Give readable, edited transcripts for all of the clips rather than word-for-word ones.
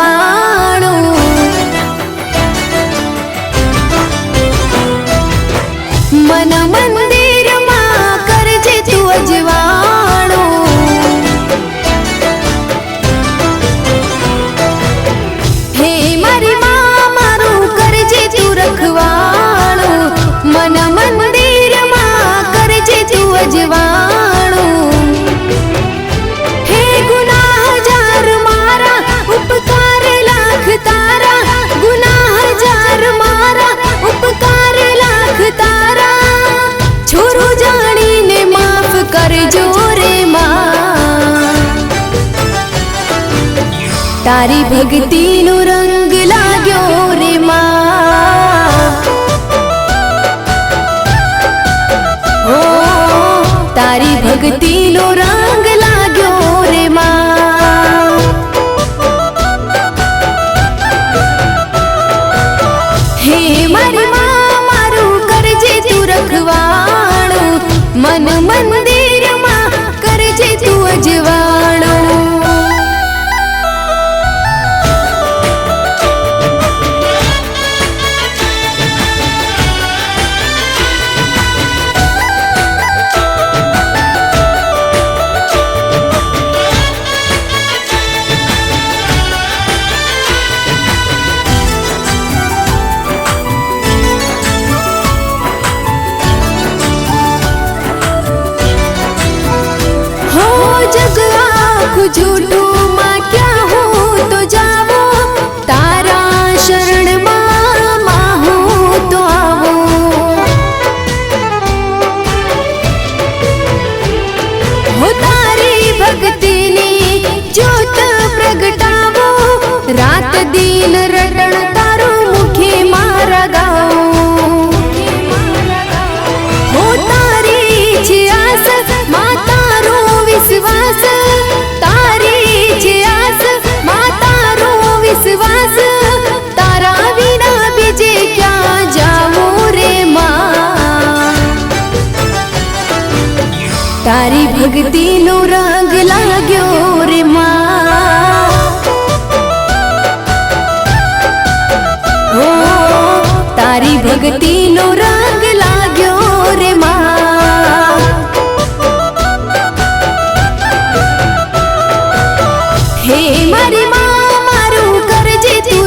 રખવાણું મન મંદિરમાં કરજે તું અજવાણું હે મારી માં મારું કરજે તું રખવાણું મન મંદિરમાં કરજે તું અજવાણું હે ગુનાહ હજાર મારા ઉપકાર લાખ તારા ગુનાહ હજાર મારા ઉપકાર લાખ તારા છોરું જાણીને માફ કરજો રે માં તારી ભક્તિનો રંગ લાગ્યો રે માં ઓ તારી ભક્તિનો રંગ લાગ્યો રે માં હે મારી માં મારું કરજે તું રખવાણું મન મંદિરમાં કરજે તું અજવાણું झूठू माँ क्या हो तो जावो तारा शरण माँ हो तो आवो हो तारी भक्ति ने ज्योत प्रगटावो रात दिन रटण तारो मुखे मारा गाओ हो तारी छे आस माँ तारो विश्वास विश्वास तारा विना बीजे क्या जाऊं रे माँ तारी भक्ति नो रंग लाग्यो रे माँ ओ तारी भक्ति नो रंग लाग्यो रे माँ हे मारी माँ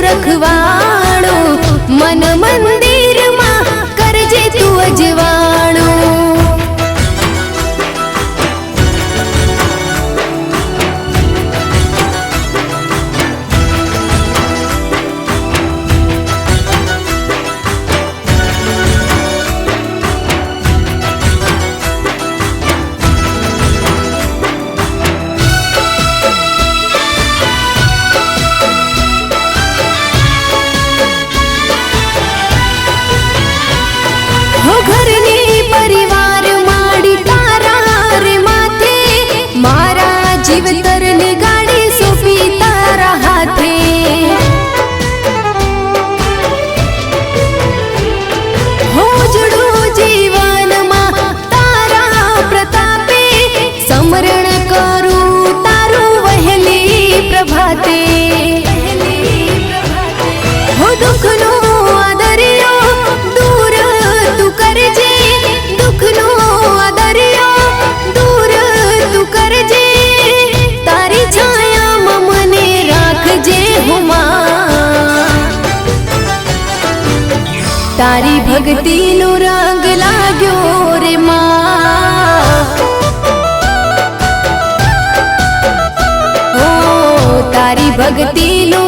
रखवाणुं मन मंदिરમાં કરજે તું અજવાણું घरनी परिवार माड़ी तारा रे माथे मारा जीवतर ने गाड़ी सोपी तारा हाथे हो जुड़ू जीवन मा तारा प्रतापे समरण करूं तारू वहेली प्रभाते हो दुख नो आदरियो दूर तू करजे दुख नो आदरियो दूर तू करजे तारी छाया मने राखजे हो मां तारी भक्ति नो रंग लाग्यो रे मां ओ तारी भक्ति नो